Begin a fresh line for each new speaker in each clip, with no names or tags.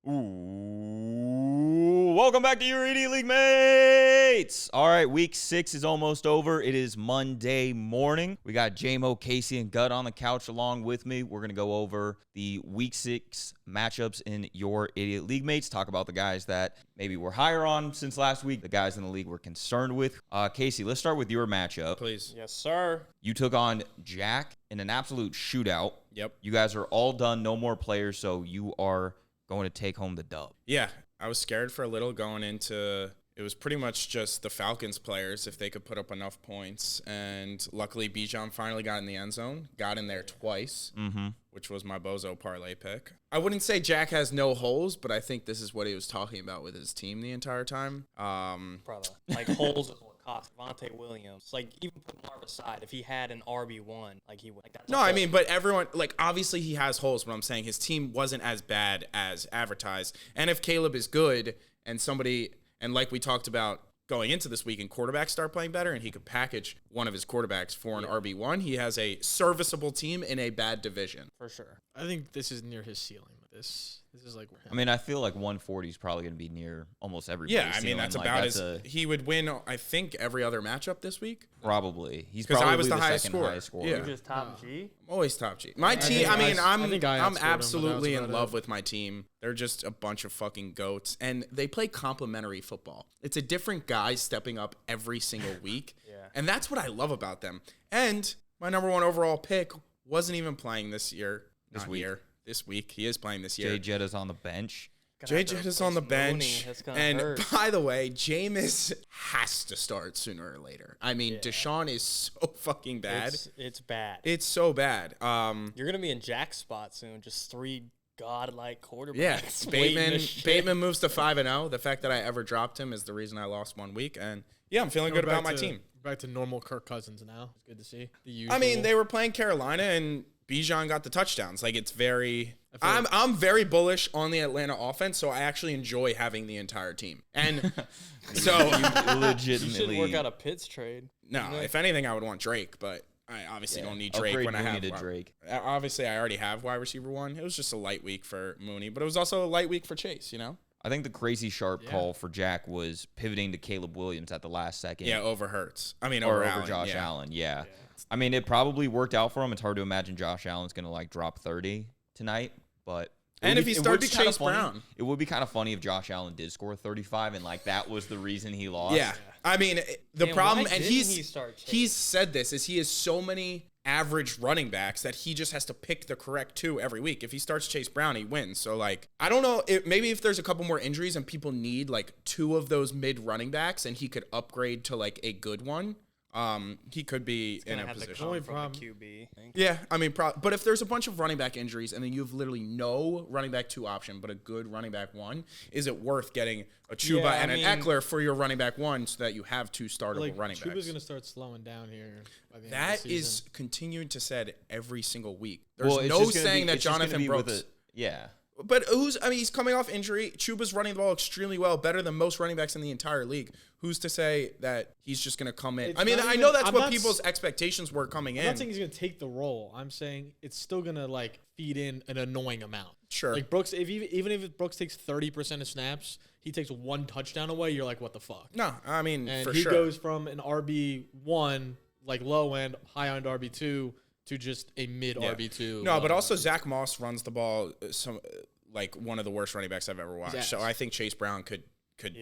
Ooh, welcome back to your ED League mates. All right, week 6 is almost over. It is Monday morning. We got J-Mo, Casey, and Gut on the couch along with me. We're going to go over the week 6 matchups in your Idiot League mates, talk about the guys that maybe we're higher on since last week, the guys in the league we're concerned with. Casey, let's start with your matchup.
Please.
Yes, sir.
You took on Jack in an absolute shootout.
Yep.
You guys are all done, no more players, so you are going to take home the dub.
Yeah, I was scared for a little going into it was pretty much just the Falcons players if they could put up enough points. And luckily, Bijan finally got in the end zone, got in there twice, which was my bozo parlay pick. I wouldn't say Jack has no holes, but I think this is what he was talking about with his team the entire time.
Brother, like holes is what cost Vontae Williams. Like even put Marv aside, if he had an RB1, like he would. Like, that's
No, I mean, but everyone, like, obviously he has holes, but I'm saying his team wasn't as bad as advertised. And if Caleb is good and somebody, and like we talked about going into this week, and quarterbacks start playing better, and he could package one of his quarterbacks for an RB1, he has a serviceable team in a bad division.
for sure.
I think this is near his ceiling. This is like.
I mean, I feel like 140 is probably going to be near almost every.
Yeah, I mean, that's about he would win, I think, every other matchup this week.
Probably. He's
'Cause
probably
I was the highest
second
scorer.
highest scorer.
Yeah.
You're just top G.
I'm always top G. My team, I mean, I'm
outscored him,
absolutely
but that
in
was
love
about
with my team. They're just a bunch of fucking goats, and they play complementary football. It's a different guy stepping up every single week, and that's what I love about them. And my number 1 overall pick wasn't even playing this year. This week. He is playing this year.
Jay Jetta's on the bench.
Jay Jett is on the bench. And
hurt.
by the way, Jameis has to start sooner or later. I mean, Deshaun is so fucking bad.
It's bad.
It's so bad.
You're gonna be in Jack's spot soon. Just 3 godlike quarterbacks.
Yeah,
waiting to shit.
Bateman moves to 5-0. The fact that I ever dropped him is the reason I lost 1 week. And yeah, I'm feeling good about my team.
Back to normal Kirk Cousins now. It's good to see. The usual.
I mean, they were playing Carolina, and Bijan got the touchdowns. Like, it's very. I'm very bullish on the Atlanta offense, so I actually enjoy having the entire team. And so
You legitimately.
You should work out a Pitts trade.
no, if anything, I would want Drake, but I obviously don't need Drake
Upgrade
when I
Mooney
have
to Drake.
Obviously, I already have wide receiver 1. It was just a light week for Mooney, but it was also a light week for Chase. You know.
I think the crazy sharp call for Jack was pivoting to Caleb Williams at the last second.
Yeah, over Hurts. I mean,
Or
over
over Josh
yeah.
Allen. Yeah. I mean, it probably worked out for him. It's hard to imagine Josh Allen's going to like drop 30 tonight, but.
And if he starts Chase
funny.
Brown.
It would be kind of funny if Josh Allen did score 35 and like that was the reason he lost.
Yeah. I mean, the
Man,
problem,
why
and
didn't he start Chase?
he's said this, is he has so many average running backs that he just has to pick the correct 2 every week. If he starts Chase Brown, he wins. So, like, I don't know. Maybe if there's a couple more injuries and people need, like, 2 of those mid running backs and he could upgrade to, like, a good one, he could be in a position.
Only from the QB.
Yeah, I mean, but if there's a bunch of running back injuries and then you have literally no running back 2 option but a good running back 1, is it worth getting a Chuba and an Eckler for your running back 1 so that you have 2 startable running backs?
Chuba's going to start slowing down here by the end
That
of the season.
is continuing to said every single week. There's no saying that Jonathan Brooks.
Yeah.
But he's coming off injury. Chuba's running the ball extremely well, better than most running backs in the entire league. Who's to say that he's just going to come in? I know that's what people's expectations were coming in.
I'm not saying he's going to take the role. I'm saying it's still going to, like, feed in an annoying amount.
Sure.
Like, Brooks, even if Brooks takes 30% of snaps, he takes 1 touchdown away, you're like, what the fuck?
No, I mean,
and
for
he
sure.
goes from an RB1, like low end, high end RB2, to just a mid RB2.
No, but also Zach Moss runs the ball like one of the worst running backs I've ever watched.
Yes.
So I think Chase Brown could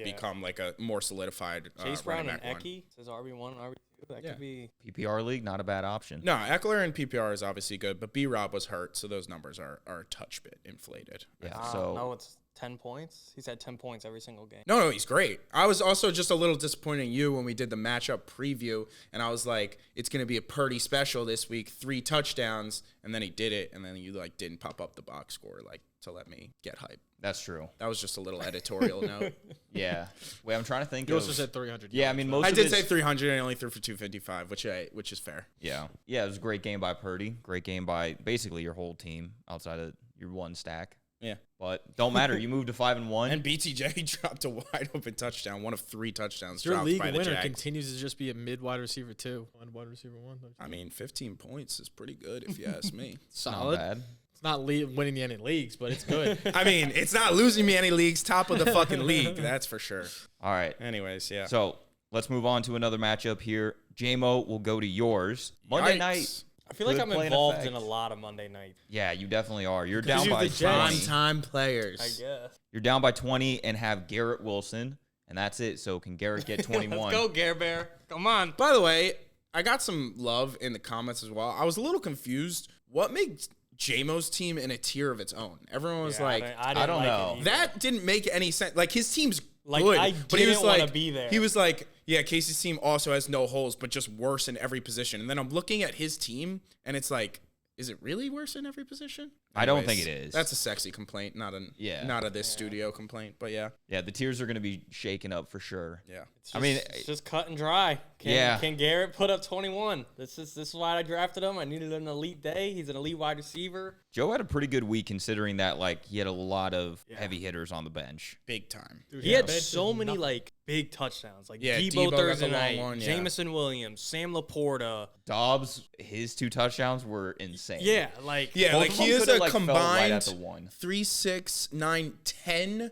become like a more solidified
Chase Brown
running
and
back
Eki says RB1 and RB2. That could be
PPR league, not a bad option.
No, Eckler and PPR is obviously good, but B-Rob was hurt, so those numbers are a touch bit inflated.
Yeah.
no, it's 10 points. He's had 10 points every single game.
No, he's great. I was also just a little disappointed in you when we did the matchup preview, and I was like, it's going to be a Purdy special this week, 3 touchdowns, and then he did it, and then you like didn't pop up the box score like to let me get hype.
That's true.
That was just a little editorial note.
Yeah. Wait, I'm trying to think.
You also said 300.
Yeah, I mean, most
I
of
did
his-
say 300 and only threw for 255, which is fair.
Yeah. Yeah, it was a great game by Purdy. Great game by basically your whole team outside of your 1 stack.
Yeah.
But don't matter. You moved to 5-1.
And BTJ dropped a wide open touchdown, one of 3 touchdowns
Your
dropped
league
by the
winner
Jags.
continues to just be a mid wide receiver 2. Wide receiver 1.
I mean, 15 points is pretty good if you ask me.
Solid.
Not bad.
It's not winning any leagues, but it's good.
I mean, it's not losing me any leagues. Top of the fucking league, that's for sure.
All right.
Anyways, yeah.
So let's move on to another matchup here. JMO will go to yours. Monday
Yikes.
night.
I feel like
Could
I'm
play an
involved
effect.
in a lot of Monday night.
Yeah, you definitely are. You're down
you're
by
the Jets.
20.
Time players.
I guess.
You're down by 20 and have Garrett Wilson, and that's it. So can Garrett get 21?
Let's go, Gare Bear. Come on.
By the way, I got some love in the comments as well. I was a little confused. What makes JMO's team in a tier of its own? Everyone was
Yeah,
like,
didn't
I don't
like it
know.
either.
that didn't make any sense. Like, his team's
Like,
good,
I
but he was
didn't wanna
like,
be there.
He was like, yeah, Casey's team also has no holes, but just worse in every position. And then I'm looking at his team, and it's like, is it really worse in every position?
I don't
Anyways,
think it is.
That's a sexy complaint, not a this studio complaint. But yeah,
Yeah, the tiers are going to be shaken up for sure.
yeah.
It's
I mean,
it's just cut and dry.
Yeah.
Can Garrett put up 21? This is why I drafted him. I needed an elite day. He's an elite wide receiver.
Joe had a pretty good week considering that like he had a lot of heavy hitters on the bench.
Big time.
Dude,
He had
bench is
so many
nothing.
like big touchdowns, like
Yeah,
Debo
Debo got the
Thursday
long
night,
one, yeah.
Jamison Williams, Sam Laporta.
Dobbs, his 2 touchdowns were insane.
Yeah, like
Yeah,
Both
like
of
he
them
is
coulda,
a
like, fell right at
combined
the one.
3, 6, 9, 10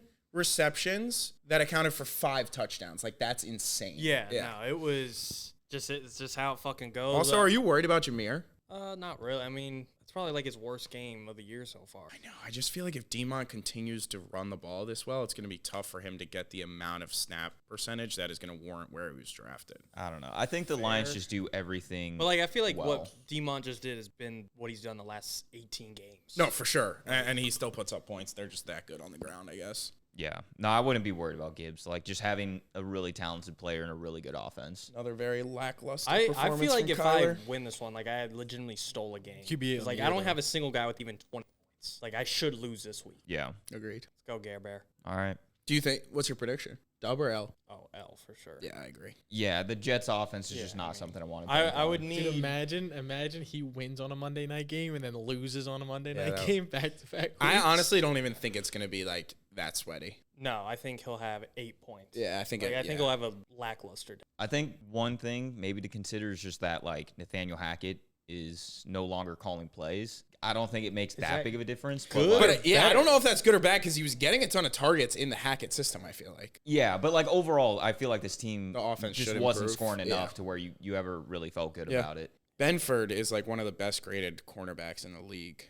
receptions that accounted for 5 touchdowns. Like, that's insane.
yeah. No, it was just it's just how it fucking goes.
Also, are you worried about Jameer?
Not really. I mean, it's probably like his worst game of the year so far.
I know. I just feel like if Demont continues to run the ball this well, it's going to be tough for him to get the amount of snap percentage that is going to warrant where he was drafted.
I don't know. I think the Lions just do everything.
But like, I feel like
well.
what Demont just did has been what he's done the last 18 games.
No, for sure. And he still puts up points. They're just that good on the ground, I guess.
Yeah. No, I wouldn't be worried about Gibbs. Like just having a really talented player and a really good offense.
Another very lackluster
I
performance
feel like
from
if
Kyler.
I win this one, like I legitimately stole a game.
QB
'Cause, like I don't have a single guy with even 20 points. Like I should lose this week.
Yeah.
Agreed.
Let's go, Gare Bear.
All right.
Do you think, what's your prediction? Dub or L?
Oh, L for sure.
Yeah, I agree.
Yeah, the Jets offense is just
Yeah,
not
I mean,
something I want to
I would
Dude,
need.
imagine he wins on a Monday night game and then loses on a Monday
Yeah,
night
that-
game back to back.
I
weeks.
honestly don't even think it's going to be like that sweaty.
No, I think he'll have 8 points.
Yeah, I think
Like, I think he'll have a lackluster day.
I think one thing maybe to consider is just that like Nathaniel Hackett is no longer calling plays. I don't think it makes that
that
big of a difference.
good?
But,
But
like,
yeah, I don't know if that's good or bad because he was getting a ton of targets in the Hackett system, I feel like.
yeah, but like overall, I feel like this team
The offense
just
should
wasn't
improve.
scoring
Yeah.
enough to where you ever really felt good
Yeah.
about it.
Benford is like one of the best graded cornerbacks in the league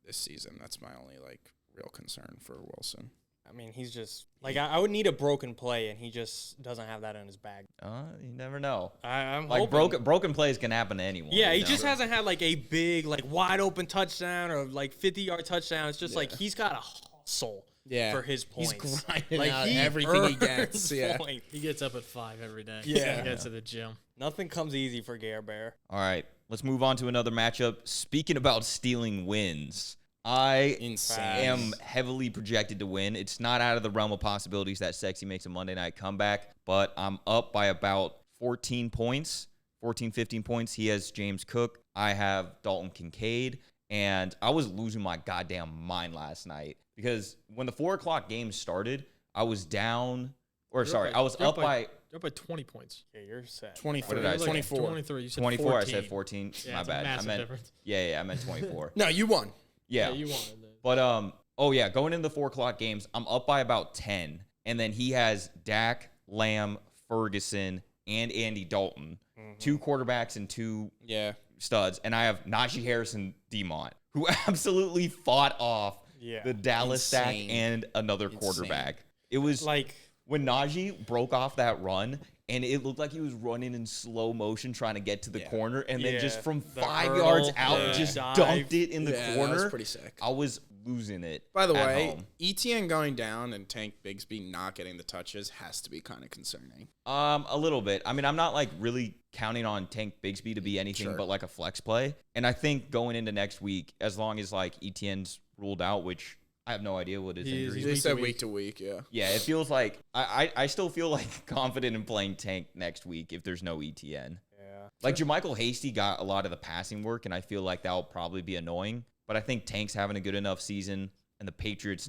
this season. That's my only like real concern for Wilson.
I mean, he's just like I would need a broken play, and he just doesn't have that in his bag.
You never know.
I'm
Like
hoping.
broken plays can happen to anyone.
Yeah, he
you know?
just hasn't had like a big, like wide open touchdown or like 50-yard touchdown. It's just like he's got a hustle for his points.
He's grinding
like
out
he
everything he
earns
gets. Yeah.
points.
He gets up at 5 every day.
Yeah.
To get to the gym.
Nothing comes easy for Gare Bear.
All right, let's move on to another matchup. Speaking about stealing wins, I
Insane.
am heavily projected to win. It's not out of the realm of possibilities that Sexy makes a Monday night comeback, but I'm up by about 14 points, 14, 15 points. He has James Cook. I have Dalton Kincaid. And I was losing my goddamn mind last night because when the 4 o'clock game started, I was down, or sorry, I was up by
You're up by 20 points.
Yeah, you're set.
23.
What did I say?
24.
23. You said
24.
14.
I said 14.
Yeah,
My
it's a
bad. I
massive
meant
difference.
yeah, I meant 24.
No, you won.
Yeah.
Yeah, you wanted that.
But oh yeah, going into the 4 o'clock games, I'm up by about 10, and then he has Dak, Lamb, Ferguson, and Andy Dalton, 2 quarterbacks and 2
Yeah.
studs, and I have Najee Harris and Demont, who absolutely fought off
Yeah.
the Dallas stack
Insane.
and another quarterback. It was
Like
when Najee broke off that run. And it looked like he was running in slow motion trying to get to the corner. And then just
Yeah,
from
the
5
hurdle,
yards out,
the
just
dive.
dunked it in the
Yeah, that
corner.
was pretty sick.
I was losing it.
By the
at
way,
home.
ETN going down and Tank Bigsby not getting the touches has to be kind of concerning.
A little bit. I mean, I'm not like really counting on Tank Bigsby to be anything
Sure.
but like a flex play. And I think going into next week, as long as like ETN's ruled out, which I have no idea what his
He is-
injury
he's
They
is.
said
week
week to week, yeah.
Yeah, it feels like I still feel like confident in playing Tank next week if there's no ETN.
yeah.
Like Jermichael Hasty got a lot of the passing work, and I feel like that'll probably be annoying. But I think Tank's having a good enough season, and the Patriots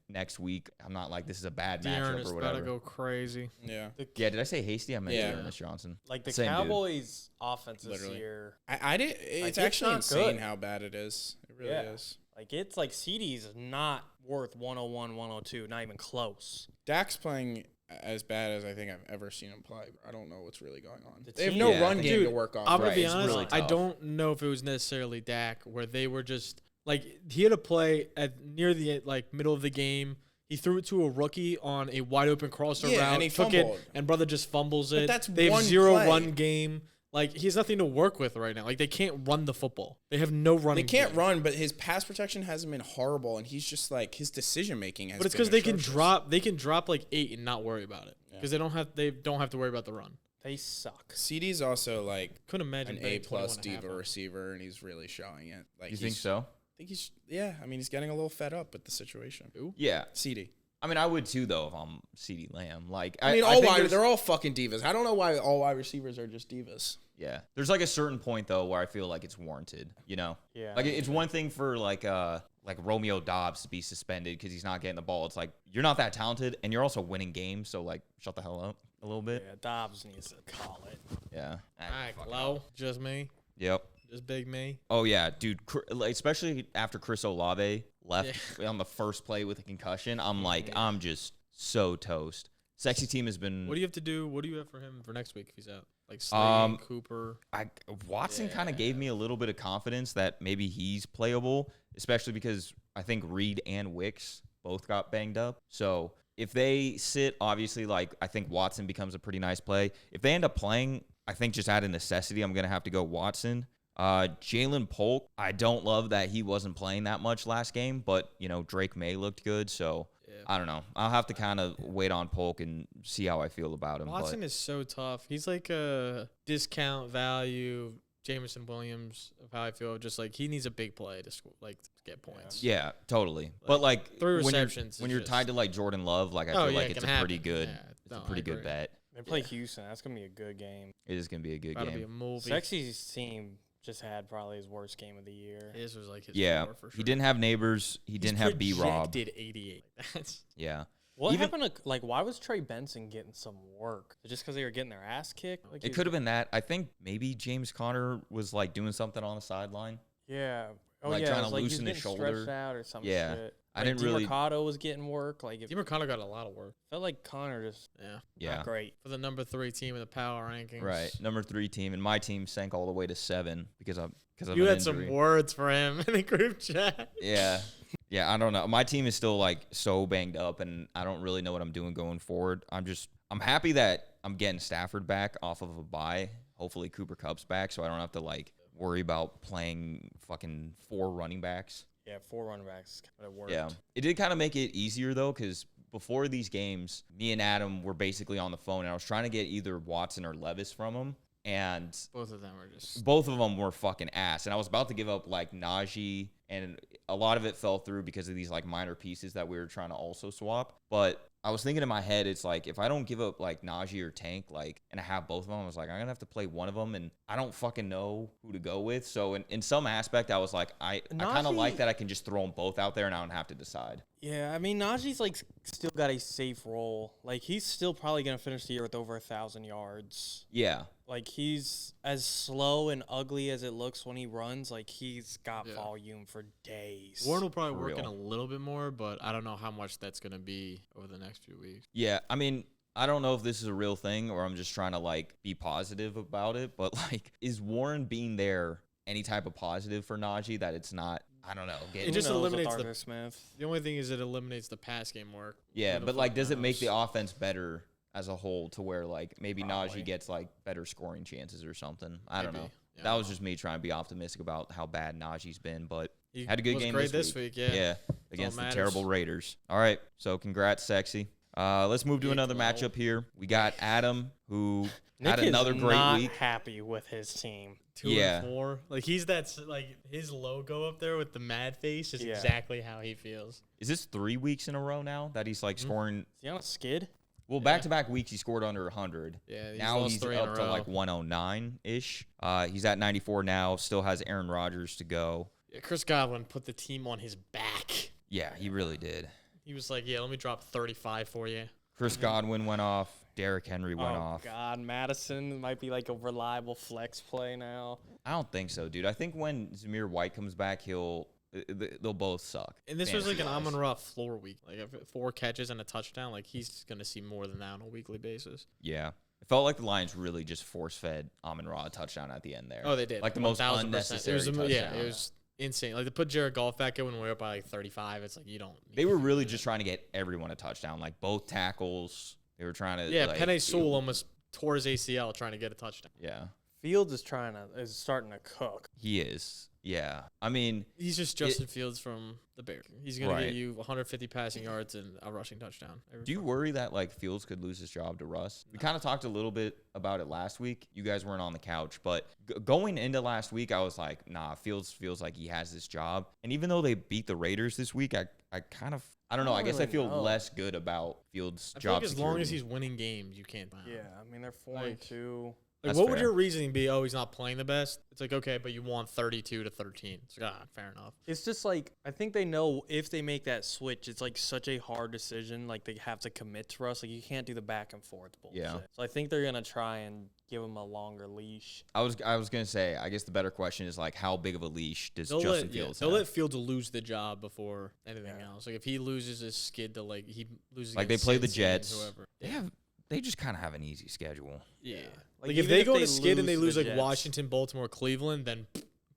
next week. I'm not like this is a bad matchup
Dearness
or
about to
whatever.
go crazy.
Yeah.
Yeah, did I say Hasty? I meant
Yeah.
Ernest Johnson.
Like the
Same dude.
Cowboys' offense this
Literally.
year.
I did. It's
it's
actually
not
insane
good.
how bad it is. It really is.
Like, it's like CD's not worth 101, 102, not even close.
Dak's playing as bad as I think I've ever seen him play. I don't know what's really going on.
The
They have
team-
no run game to
Dude,
work off.
I'm gonna be
It's
honest.
really
I
tough.
don't know if it was necessarily Dak, where they were just like he had a play at near the middle of the game. He threw it to a rookie on a wide open crosser route.
and he
took
fumbled.
it, and brother just fumbles it.
that's
they have
one
zero
play.
run game. Like, he has nothing to work with right now. Like, they can't run the football. They have no running.
They can't
game.
run, but his pass protection hasn't been horrible, and he's just like his decision making has.
But it's
because
they can drop like 8 and not worry about it because they don't have to worry about the run.
They suck.
CD's also like
Couldn't imagine
an
betting
A plus
21.5
diva
on him.
receiver, and he's really showing it. Like,
You think so?
I think he's I mean, he's getting a little fed up with the situation.
Yeah.
CD.
I mean, I would too, though, if I'm CeeDee Lamb. Like,
I mean,
think
they're all fucking divas. I don't know why all wide receivers are just divas.
Yeah. There's like a certain point though where I feel like it's warranted, you know?
Yeah.
Like it's one thing for like Romeo Dobbs to be suspended because he's not getting the ball. It's like you're not that talented and you're also winning games, so like shut the hell up a little bit.
Yeah, Dobbs needs to call it.
Yeah.
All right, low, just me,
Yep.
just big me.
Oh yeah, dude. Like, especially after Chris Olave left on the first play with a concussion, I'm like, I'm just so toast. Sexy team has been.
What do you have to do? What do you have for him for next week if he's out? Like Slade, Cooper.
Watson kind of gave me a little bit of confidence that maybe he's playable, especially because I think Reed and Wicks both got banged up. So if they sit, obviously, like I think Watson becomes a pretty nice play. If they end up playing, I think just out of necessity, I'm gonna have to go Watson. Jalen Polk, I don't love that he wasn't playing that much last game, but you know Drake May looked good, so. I don't know. I'll have to kind of wait on Polk and see how I feel about him.
Watson is so tough. He's like a discount value Jameson Williams of how I feel. Just like he needs a big play to get points.
Yeah, totally. But like
3
when
receptions.
you're tied to like Jordan Love, like I feel like it's a pretty good, good bet.
They play Houston. That's gonna be a good game.
It is gonna be a good
That'll
game.
be a movie.
Sexy's team just had probably his worst game of the year.
His was like his
Yeah,
for sure.
he didn't have Neighbors. He didn't have B-Rob.
Did 88. That's
Yeah.
What happened to, like, why was Trey Benson getting some work? Just because they were getting their ass kicked? Like,
It could have been that. I think maybe James Conner was like doing something on the sideline.
Yeah. Oh,
Like,
yeah.
trying
it was
to
like
loosen
he was
his
getting
shoulder.
stretched out or some
Yeah.
shit.
I
Like,
didn't really.
DeMarcado was getting work. Like, it
DeMarcado got a lot of work.
felt like Connor just
Yeah.
not great.
For the number 3 team in the power rankings.
Right. Number 3 team, and my team sank all the way to 7 because of
You
an
had
injury.
some words for him in the group chat.
Yeah. Yeah, I don't know. My team is still like so banged up and I don't really know what I'm doing going forward. I'm happy that I'm getting Stafford back off of a bye. Hopefully Cooper Kupp's back so I don't have to like worry about playing fucking 4 running backs.
Yeah, 4 running backs. But it worked.
Yeah. It did kind of make it easier though cuz before these games, me and Adam were basically on the phone and I was trying to get either Watson or Levis from him. And
Both of them were just.
both of them were fucking ass. And I was about to give up like Najee, and a lot of it fell through because of these like minor pieces that we were trying to also swap. But I was thinking in my head, it's like if I don't give up like Najee or Tank, like, and I have both of them, I was like, I'm gonna have to play one of them, and I don't fucking know who to go with. So in some aspect, I was like, I kind of
Najee-
like that I can just throw them both out there, and I don't have to decide.
Yeah, I mean, Najee's, like, still got a safe role. Like, he's still probably going to finish the year with over 1,000 yards.
Yeah.
Like, he's as slow and ugly as it looks when he runs. Like, he's got volume for days.
Warren will probably
For
work in a
real.
little bit more, but I don't know how much that's going to be over the next few weeks.
Yeah, I mean, I don't know if this is a real thing or I'm just trying to like be positive about it, but like, is Warren being there any type of positive for Najee that it's not? I don't know.
It just
Who knows with
eliminates
Arthur Smith.
The only thing is it eliminates the pass game work.
Yeah,
Who the
but like,
fuck
does it make
knows?
the offense better as a whole to where like maybe
Probably.
Najee gets like better scoring chances or something? I don't
Maybe.
know.
Yeah,
That
I
was
don't
just me trying to be optimistic about how bad Najee's been, but
He
had a good
was
game
great
this week.
Yeah.
Against the
matters.
terrible Raiders. All right, so congrats, Sexy. Let's move to
Big
another
low.
matchup here. We got Adam, who
Nick
had another
is
great
not
week.
happy with his team.
2
Yeah.
and 4. Like he's like his logo up there with the mad face is
Yeah.
exactly how he feels.
Is this 3 weeks in a row now that he's like scoring?
Is he on a skid?
Well, back-to-back weeks he scored under 100.
Yeah, he's
Now
lost
he's
3 in a
up to
row.
like 109-ish. He's at 94 now. Still has Aaron Rodgers to go.
Yeah, Chris Godwin put the team on his back.
Yeah, he really did.
He was like, "Yeah, let me drop 35 for you."
Chris Godwin went off. Derrick Henry went off.
God, Madison might be like a reliable flex play now.
I don't think so, dude. I think when Zamir White comes back, he'll they'll both suck.
And this was like an
fantasy-wise.
Amon-Ra floor week. Like 4 catches and a touchdown. Like he's gonna see more than that on a weekly basis.
Yeah. It felt like the Lions really just force-fed Amon-Ra a touchdown at the end there.
Oh, they did.
Like the most
1000%.
unnecessary touchdown.
Yeah, it was insane. Like to put Jared Goff back in when we were up by like 35, it's like you don't.
They were really just trying to get everyone a touchdown, like both tackles. They were trying to.
Yeah,
like,
Penei Sewell almost tore his ACL trying to get a touchdown.
Yeah,
Fields is starting to cook.
he is. Yeah, I mean,
He's just Justin Fields from the Bears. He's gonna
Right.
get you 150 passing yards and a rushing touchdown.
do you worry that like Fields could lose his job to Russ? We kind of talked a little bit about it last week. You guys weren't on the couch, but going into last week, I was like, nah, Fields feels like he has this job. And even though they beat the Raiders this week, I kind of. I don't know. I guess I
really
feel
know.
less good about Fields'
I feel
job
like as long as
security.
he's winning games, you can't.
Yeah, I mean they're 4-2.
Like,
That's
what would
fair.
your reasoning be? Oh, he's not playing the best. It's like okay, but you won 32-13. It's like, fair enough.
It's just like I think they know if they make that switch, it's like such a hard decision. Like they have to commit to us. Like you can't do the back and forth bullshit.
Yeah.
So I think they're gonna try and give him a longer leash.
I was gonna say. I guess the better question is like, how big of a leash does
They'll
Justin
let,
Fields
they'll
have?
let Fields lose the job before anything else. Like if he loses his skid to like he loses
Like, they
against
play the
Cincy and
Jets.
whoever.
They just kind of have an easy schedule.
Yeah.
Like,
Like if
even
they
if
go
they
to skid and they
lose
lose
the
like
Jets.
Washington, Baltimore, Cleveland, then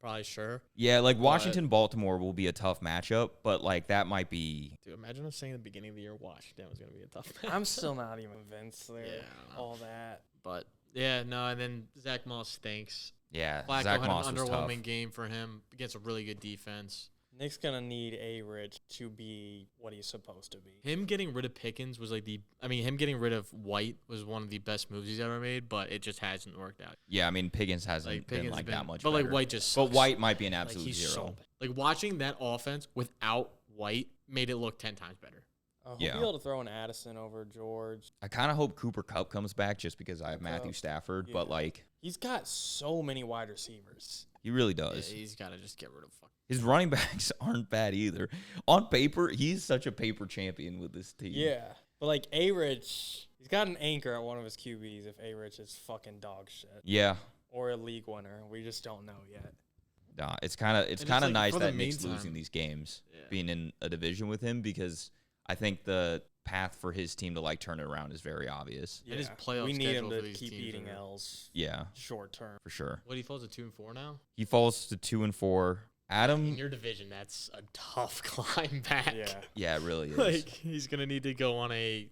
probably sure.
Yeah, like Washington, Baltimore will be a tough matchup, but like that might be.
Dude, imagine us saying at the beginning of the year Washington was gonna be a tough match.
I'm still not even convinced there.
Yeah, I don't know.
All that.
But yeah, no, and then Zach Moss stinks.
Yeah,
Flacco
Zach
had
Moss
an
was tough.
underwhelming game for him against a really good defense.
Nick's gonna need A-Rich to be what he's supposed to be.
Him getting rid of Pickens was like him getting rid of White was one of the best moves he's ever made, but it just hasn't worked out.
Yeah, I mean Pickens hasn't
Like
been
Pickens
like
been,
that much.
but like
better.
White just.
But
sucks.
White might be an
like
absolute
he's
zero.
so bad. Like watching that offense without White made it look 10 times better.
I hope
Yeah.
you'll be able to throw an Addison over George.
I kind of hope Cooper Kupp comes back just because I have Matthew Stafford, but
Yeah.
like
He's got so many wide receivers.
he really
Yeah,
does.
he's got to just get rid of.
His running backs aren't bad either. On paper, he's such a paper champion with this team.
Yeah. But like A-Rich, he's got an anchor at one of his QBs if A-Rich is fucking dog shit.
Yeah.
Or a league winner. We just don't know yet.
Nah, it's kind of
it's
kind of
like,
nice
for the
that Nick's
meantime-
losing these games,
Yeah.
being in a division with him, because I think the path for his team to like turn it around is very obvious.
And his playoff
we need him
schedule for
to
these
keep
teams
eating
are-
L's
Yeah,
short term.
for sure.
What he falls to 2-4 now.
He falls to 2-4.
In
Adam,
your division, that's a tough climb back.
Yeah.
yeah, it really is.
Like he's gonna need to go on a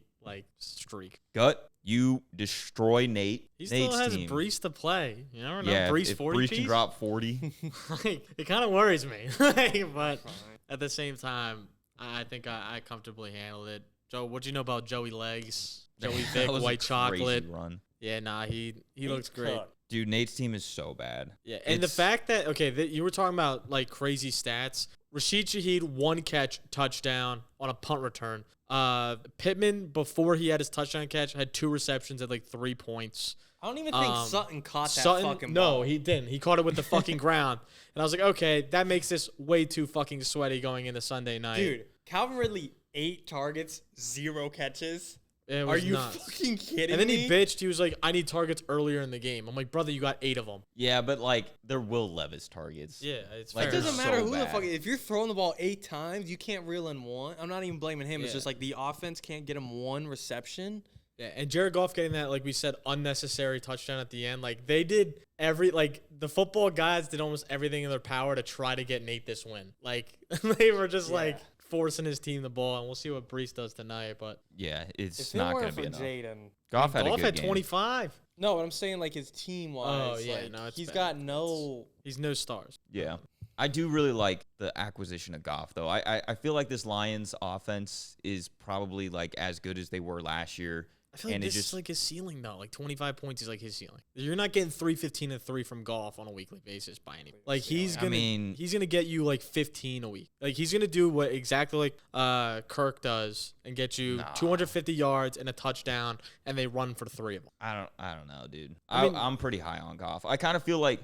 streak.
Gut, you destroy Nate.
He still
Nate's
has
team.
Brees to play. You never know.
Yeah,
Brees
if
40
Brees
piece?
can drop 40.
Like, it kind of worries me. Like, but at the same time, I think I comfortably handled it. Joe, what'd you know about Joey Legs? Joey
That
Vick,
was a
white
crazy
chocolate.
run.
Yeah, nah, he looks great.
Cooked.
Dude, Nate's team is so bad.
Yeah, and the
It's-
fact that you were talking about like crazy stats. Rashid Shaheed 1 catch touchdown on a punt return. Pittman before he had his touchdown catch had 2 receptions at like 3 points.
I don't even think Sutton caught that
Sutton,
fucking
no,
ball.
he didn't. He caught it with the fucking ground, and I was like, okay, that makes this way too fucking sweaty going into Sunday night.
Dude, Calvin Ridley, 8 targets, 0 catches.
It
Are
was
you
nuts.
fucking kidding
And then
me?
he bitched. He was like, I need targets earlier in the game. I'm like, brother, you got 8 of them.
Yeah, but like they're Will Levis targets.
Yeah, it's
Like,
It
fair
doesn't
enough.
matter
so
who the
bad.
fuck. If you're throwing the ball 8 times, you can't reel in 1. I'm not even blaming him. It's
Yeah.
just like the offense can't get him 1 reception.
Yeah, and Jared Goff getting that, like we said, unnecessary touchdown at the end. Like they did the football guys did almost everything in their power to try to get Nate this win. Like they were just like forcing his team the ball, and we'll see what Brees does tonight. But
Yeah, it's
If
not
it
going
weren't
to be
for
enough.
Jaden.
Goff had a
Goff
good
had
game.
25.
No, but I'm saying like his team wise.
Oh, yeah,
like,
no, it's
he's
bad.
got no.
He's no stars.
Yeah. I do really like the acquisition of Goff, though. I feel like this Lions offense is probably like as good as they were last year.
I feel like
And it
this
just-
is like his ceiling though. Like 25 points is like his ceiling. You're not getting 315 and 3 from Goff on a weekly basis by any. Like he's
I
gonna
mean-
he's gonna get you like 15 a week. Like he's gonna do what exactly like Kirk does and get you
Nah.
250 yards and a touchdown, and they run for 3 of them.
I don't know, dude.
I mean-
I'm pretty high on Goff. I kind of feel like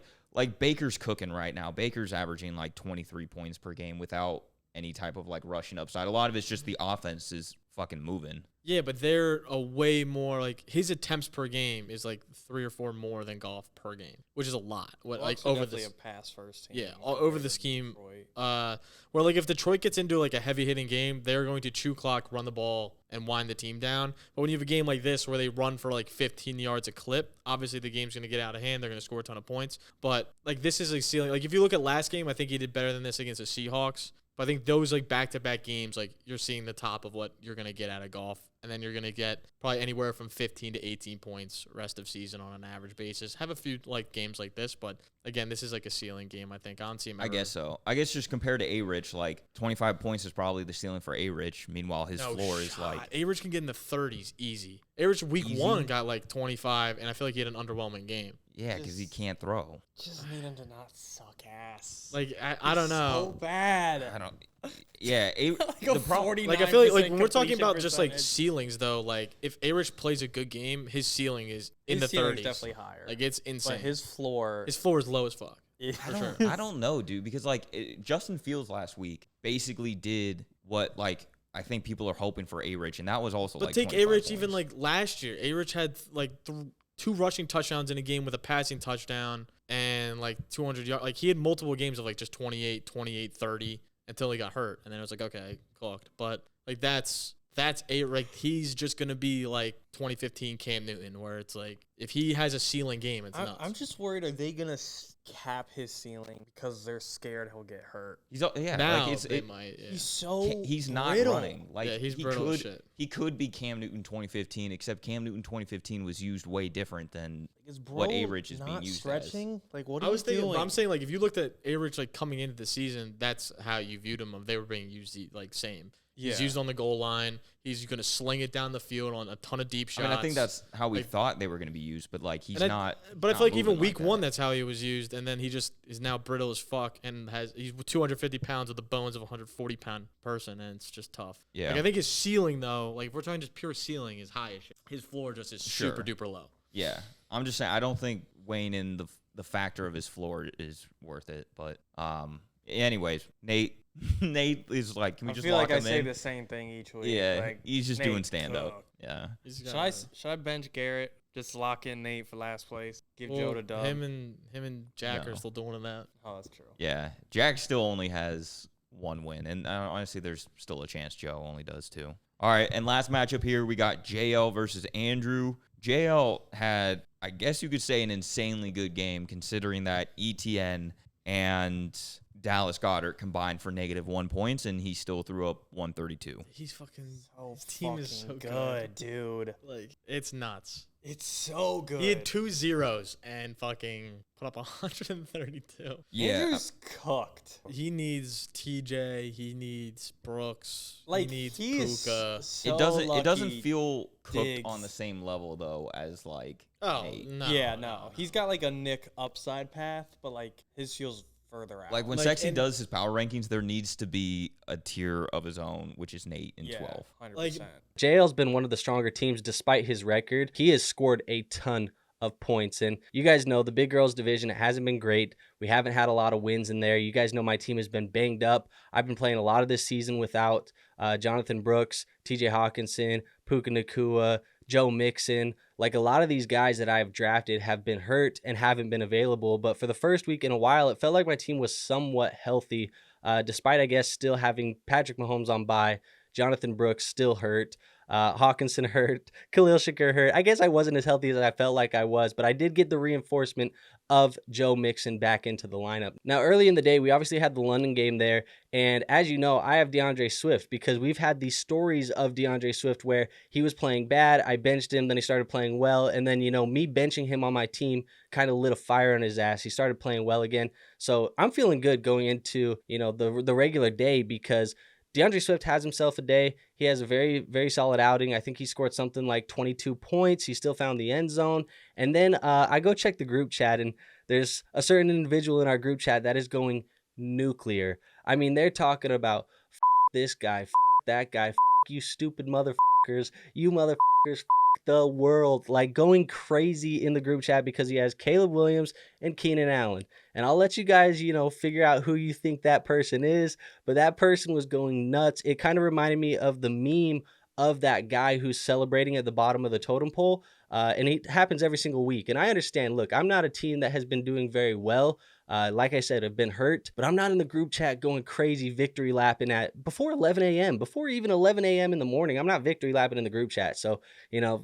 Baker's cooking right now. Baker's averaging like 23 points per game without any type of like rushing upside. A lot of it's just the offense is fucking moving.
Yeah, but they're a way more like his attempts per game is like 3 or 4 more than Goff per game, which is a lot. What like over
definitely
this
a pass first team.
Yeah, over the scheme. Where like if Detroit gets into like a heavy hitting game, they're going to chew clock, run the ball, and wind the team down. But when you have a game like this where they run for like 15 yards a clip, obviously the game's going to get out of hand. They're going to score a ton of points. But like this is a ceiling. Like if you look at last game, I think he did better than this against the Seahawks. But I think those like back-to-back games, like you're seeing the top of what you're going to get out of Goff. And then you're going to get probably anywhere from 15 to 18 points rest of season on an average basis. Have a few like games like this, but again, this is like a ceiling game, I think. I don't see him ever.
I guess so. I guess just compared to A-Rich, like 25 points is probably the ceiling for A-Rich. Meanwhile, his floor is like...
A-Rich can get in the 30s easy. A-Rich week 1 got like 25, and I feel like he had an underwhelming game.
Yeah, because he can't throw.
Just need him to not suck ass.
Like, I don't know.
So bad.
I don't... Yeah,
the problem.
Like I feel like when we're talking about just like ceilings though, like if A-Rich plays a good game, his ceiling is in the 30s.
Definitely higher.
Like it's insane.
But his floor
is low as fuck.
Yeah.
I don't know, dude, because like Justin Fields last week basically did what like I think people are hoping for A-Rich, and that was also
but
like.
But take A-Rich even like last year. A-Rich had like 2 rushing touchdowns in a game with a passing touchdown and like 200 yards. Like he had multiple games of like just 28, 30 until he got hurt, and then it was like okay, clocked. But like that's like he's just gonna be like 2015 Cam Newton, where it's like if he has a ceiling game, it's nuts.
I'm just worried. Are they gonna cap his ceiling because they're scared he'll get hurt?
Now
like
they might. Yeah.
He's not
brittle.
running. Like
he's brittle as shit.
He could be Cam Newton 2015, except Cam Newton 2015 was used way different than what A-Rich is being used
stretching?
as.
Like what?
I was thinking, but I'm saying like if you looked at A-Rich like coming into the season, that's how you viewed him. They were being used like same. He's used on the goal line. He's going to sling it down the field on a ton of deep shots.
I mean, I think that's how we thought they were going to be used, but like he's not.
But I feel like even week
like
1, that's how he was used, and then he just is now brittle as fuck and he's 250 pounds with the bones of a 140-pound person, and it's just tough.
Yeah.
Like I think his ceiling though, like if we're talking just pure ceiling, is high as shit. His floor just is super duper low.
Yeah, I'm just saying I don't think weighing in the factor of his floor is worth it. But anyways, Nate is like, can we just lock him in?
I feel like I say the same thing each week.
Yeah,
like,
he's just doing stand-up. Yeah.
Should I bench Garrett? Just lock in Nate for last place. Give Joe the dub.
Him and Jack are still doing that.
Oh, that's true.
Yeah, Jack still only has 1 win, and honestly, there's still a chance Joe only does 2. All right, and last matchup here, we got JL versus Andrew. JL had, I guess you could say, an insanely good game, considering that ETN and Dallas Goedert combined for -1 points, and he still threw up 132.
He's fucking.
His
team is so
good, dude.
Like it's nuts.
It's so good.
He had 2 zeros and fucking put up 132.
Yeah,
Andrew's cooked.
He needs TJ. He needs Brooks.
Like
he needs Puka.
So
it doesn't feel cooked
Diggs.
on the same level though as like.
Oh
Nate.
no.
Yeah, no. He's got like a Nick upside path, but like his feels further out.
Like when Sexy does his power rankings, there needs to be a tier of his own, which is Nate in 12.
100%.
Like,
JL's been one of the stronger teams despite his record. He has scored a ton of points. And you guys know the big girls division, it hasn't been great. We haven't had a lot of wins in there. You guys know my team has been banged up. I've been playing a lot of this season without Jonathan Brooks, TJ Hawkinson, Puka Nakua, Joe Mixon. Like a lot of these guys that I've drafted have been hurt and haven't been available. But for the first week in a while, it felt like my team was somewhat healthy, despite, I guess, still having Patrick Mahomes on bye. Jonathan Brooks still hurt. Hawkinson hurt. Khalil Shakur hurt. I guess I wasn't as healthy as I felt like I was, but I did get the reinforcement of Joe Mixon back into the lineup. Now, early in the day, we obviously had the London game there, and as you know, I have DeAndre Swift because we've had these stories of DeAndre Swift where he was playing bad, I benched him, then he started playing well, and then, you know, me benching him on my team kind of lit a fire on his ass. He started playing well again, so I'm feeling good going into, you know, the regular day because DeAndre Swift has himself a day. He has a very, very solid outing. I think he scored something like 22 points. He still found the end zone. And then I go check the group chat, and there's a certain individual in our group chat that is going nuclear. I mean, they're talking about this guy, that guy, you stupid motherfuckers, you motherfuckers, the world, like going crazy in the group chat because he has Caleb Williams and Keenan Allen. And I'll let you guys, you know, figure out who you think that person is, but that person was going nuts. It kind of reminded me of the meme of that guy who's celebrating at the bottom of the totem pole. And it happens every single week. And I understand, look, I'm not a team that has been doing very well. Like I said, I've been hurt, but I'm not in the group chat going crazy victory lapping at before 11 a.m., before even 11 a.m. in the morning. I'm not victory lapping in the group chat. So,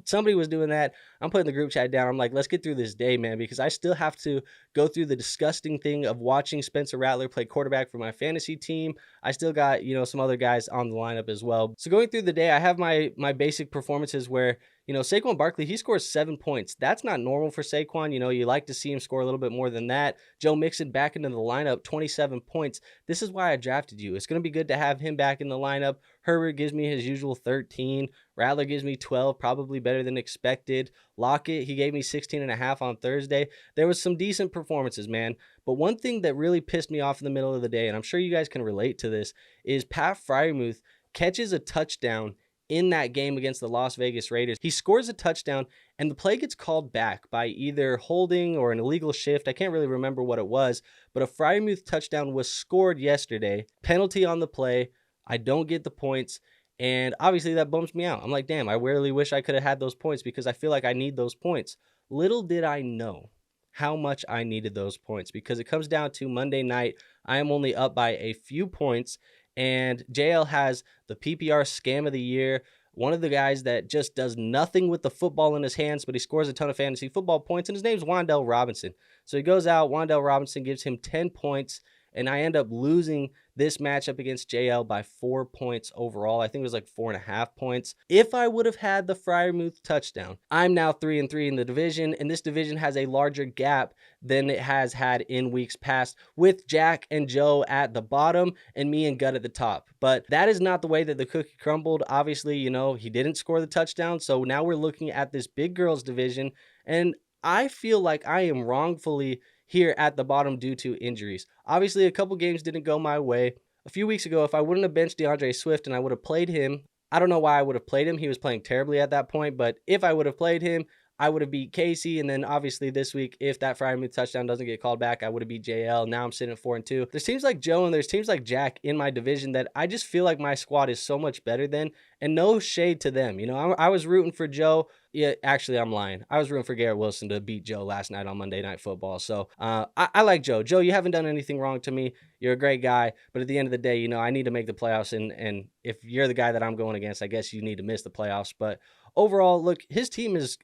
somebody was doing that. I'm putting the group chat down. I'm like, let's get through this day, man, because I still have to go through the disgusting thing of watching Spencer Rattler play quarterback for my fantasy team. I still got, some other guys on the lineup as well. So going through the day, I have my basic performances where, Saquon Barkley, he scores 7 points. That's not normal for Saquon. You like to see him score a little bit more than that. Joe Mixon back into the lineup, 27 points. This is why I drafted you. It's going to be good to have him back in the lineup. Herbert gives me his usual 13. Rattler gives me 12, probably better than expected. Lockett, he gave me 16.5 on Thursday. There was some decent performances, man. But one thing that really pissed me off in the middle of the day, and I'm sure you guys can relate to this, is Pat Freiermuth catches a touchdown in that game against the Las Vegas Raiders. He scores a touchdown, and the play gets called back by either holding or an illegal shift. I can't really remember what it was, but a Freiermuth touchdown was scored yesterday. Penalty on the play. I don't get the points, and obviously that bums me out. I'm like, damn, I really wish I could have had those points because I feel like I need those points. Little did I know how much I needed those points because it comes down to Monday night. I am only up by a few points, and JL has the PPR scam of the year. One of the guys that just does nothing with the football in his hands, but he scores a ton of fantasy football points, and his name's Wan'Dale Robinson. So he goes out, Wan'Dale Robinson gives him 10 points, and I end up losing this matchup against JL by 4 points overall. I think it was like 4.5 points. If I would have had the Freiermuth touchdown, I'm now 3-3 in the division, and this division has a larger gap than it has had in weeks past, with Jack and Joe at the bottom and me and Gut at the top. But that is not the way that the cookie crumbled. Obviously, he didn't score the touchdown, so now we're looking at this big girls division, and I feel like I am wrongfully here at the bottom due to injuries. Obviously, a couple games didn't go my way. A few weeks ago, if I wouldn't have benched DeAndre Swift and I would have played him, I don't know why I would have played him. He was playing terribly at that point, but if I would have played him, I would have beat Casey, and then obviously this week, if that Freiermuth touchdown doesn't get called back, I would have beat JL. Now I'm sitting at 4-2. There's teams like Joe and there's teams like Jack in my division that I just feel like my squad is so much better than, and no shade to them. I was rooting for Joe. Yeah, actually, I'm lying. I was rooting for Garrett Wilson to beat Joe last night on Monday Night Football. So I like Joe. Joe, you haven't done anything wrong to me. You're a great guy. But at the end of the day, I need to make the playoffs. And if you're the guy that I'm going against, I guess you need to miss the playoffs. But overall, look, his team is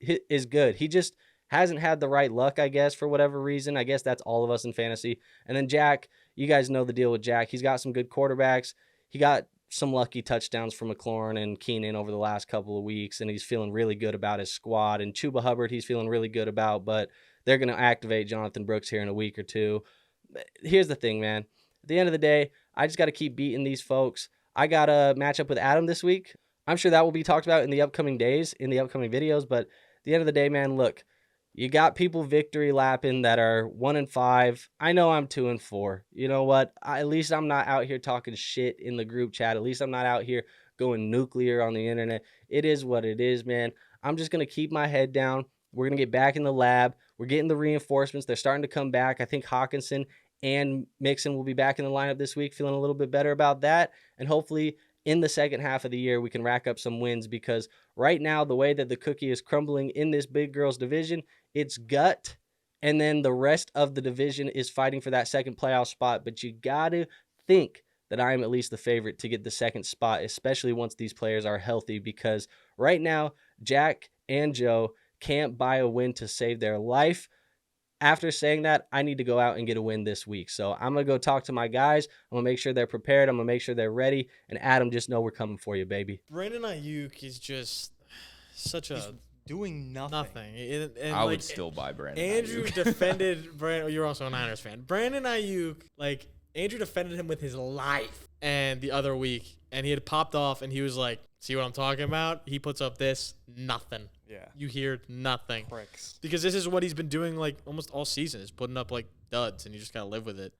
good. He just hasn't had the right luck, I guess, for whatever reason. I guess that's all of us in fantasy. And then Jack, you guys know the deal with Jack. He's got some good quarterbacks. He got some lucky touchdowns from McLaurin and Keenan over the last couple of weeks, and he's feeling really good about his squad. And Chuba Hubbard, he's feeling really good about, but they're going to activate Jonathan Brooks here in a week or two. Here's the thing, man. At the end of the day, I just got to keep beating these folks. I got a matchup with Adam this week. I'm sure that will be talked about in the upcoming days, in the upcoming videos, but at the end of the day, man, look, you got people victory lapping that are 1-5. I know I'm 2-4. You know what? At least I'm not out here talking shit in the group chat. At least I'm not out here going nuclear on the internet. It is what it is, man. I'm just going to keep my head down. We're going to get back in the lab. We're getting the reinforcements. They're starting to come back. I think Hawkinson and Mixon will be back in the lineup this week, feeling a little bit better about that. And hopefully in the second half of the year, we can rack up some wins, because right now, the way that the cookie is crumbling in this big girls division, it's Gut, and then the rest of the division is fighting for that second playoff spot. But you got to think that I am at least the favorite to get the second spot, especially once these players are healthy, because right now, Jack and Joe can't buy a win to save their life. After saying that, I need to go out and get a win this week. So I'm going to go talk to my guys. I'm going to make sure they're prepared. I'm going to make sure they're ready. And Adam, just know we're coming for you, baby.
Brandon Ayuk is just such a
doing nothing.
And
I would still buy Brandon
Andrew
Ayuk.
defended Brandon. You're also a Niners fan. Brandon Ayuk, Andrew defended him with his life. And the other week, and he had popped off, and he was like, "See what I'm talking about?" He puts up this nothing.
Yeah.
You hear nothing.
Pricks.
Because this is what he's been doing almost all season, is putting up duds, and you just gotta live with it.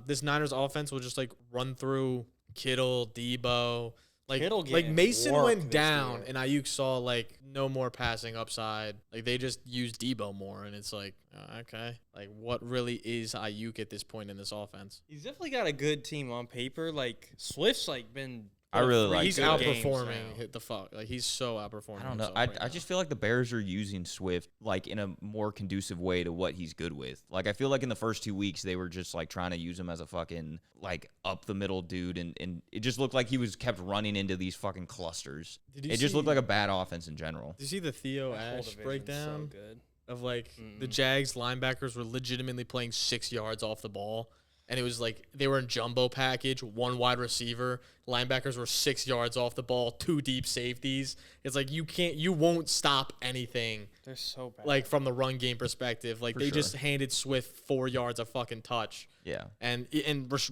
This Niners offense will just run through Kittle, Debo. Mason went down, and Ayuk saw no more passing upside. They just use Debo more, and it's okay. What really is Ayuk at this point in this offense?
He's definitely got a good team on paper. Swift's been
I really like
He's
Swift.
outperforming hit the fuck. Like he's so outperforming.
I don't know.
himself
I
right
just
now.
feel like the Bears are using Swift like in a more conducive way to what he's good with. Like I feel like in the first 2 weeks they were just like trying to use him as a fucking like up the middle dude, and it just looked like he was kept running into these fucking clusters. It just looked like a bad offense in general.
Did you see the Theo
That whole
Ash
division's
breakdown
So good.
of like the Jags linebackers were legitimately playing 6 yards off the ball? And it was like they were in jumbo package, one wide receiver. Linebackers were 6 yards off the ball, 2 deep safeties. It's like you won't stop anything.
They're so bad.
Like from the run game perspective, like they just handed Swift 4 yards a fucking touch.
Yeah.
And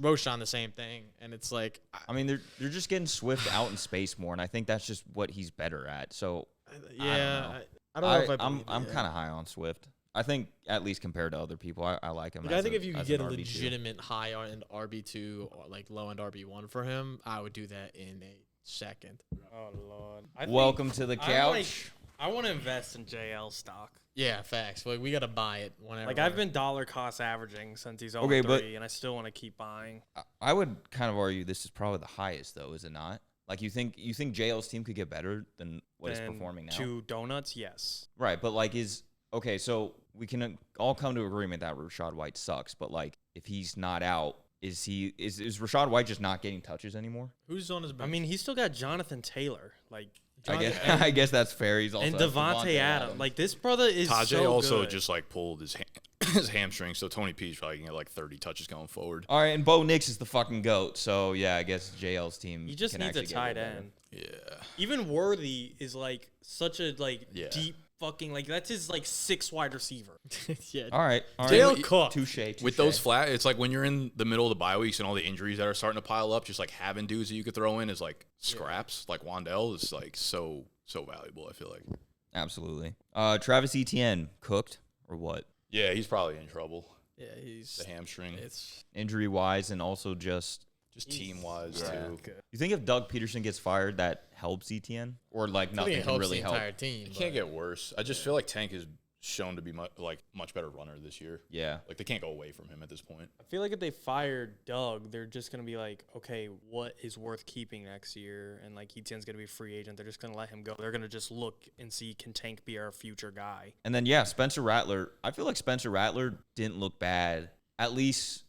Roshan the same thing. And it's like,
I mean, they're just getting Swift out in space more, and I think that's just what he's better at. So
yeah, I don't know if
I'm kind of high on Swift. I think at least compared to other people, I like him.
Like, I think if you could get a legitimate high end RB2 or like low end RB1 for him, I would do that in a second.
Oh Lord.
Welcome to the couch.
I want to invest in JL stock.
Yeah, facts. Like we gotta buy it whenever.
Like I've been dollar cost averaging since he's 0-3,
Okay, but
and I still want to keep buying.
I would kind of argue this is probably the highest, though, is it not? Like you think JL's team could get better than what it's performing now?
2 donuts, yes.
Right, but like okay, so we can all come to agreement that Rachaad White sucks, but like if he's not out, is Rachaad White just not getting touches anymore?
Who's on his bench?
I mean, he's still got Jonathan Taylor, like,
I guess that's fair. He's also
and Devontae Adams. Like this brother is
Tajay
so
also
good.
just like pulled his hamstring, so Tony P's probably gonna get like 30 touches going forward.
All right, and Bo Nix is the fucking GOAT, so yeah, I guess JL's team.
He just
can
needs a
actually get
tight
little better.
end.
Yeah.
Even Worthy is like such a
Yeah.
deep fucking like that's his like 6th wide receiver.
yeah.
All right.
JL cooked.
Touche.
With those flat, it's like when you're in the middle of the bye weeks and all the injuries that are starting to pile up, just like having dudes that you could throw in is like scraps. Like Wandell is like so valuable, I feel like.
Absolutely. Travis Etienne cooked or what?
Yeah, he's probably in trouble.
Yeah, he's
The hamstring.
it's
Injury wise, and also just
team wise
Yeah.
too.
you think if Doug Peterson gets fired, that helps Etienne, or like
I think
nothing
it
can
helps
really
the
help?
entire team.
It can't get worse. I just feel like Tank is shown to be much better runner this year.
Yeah.
Like they can't go away from him at this point.
I feel like if they fired Doug, they're just gonna be like, okay, what is worth keeping next year? And like Etienne's gonna be a free agent. They're just gonna let him go. They're gonna just look and see, can Tank be our future guy?
And then yeah, Spencer Rattler. I feel like Spencer Rattler didn't look bad. At least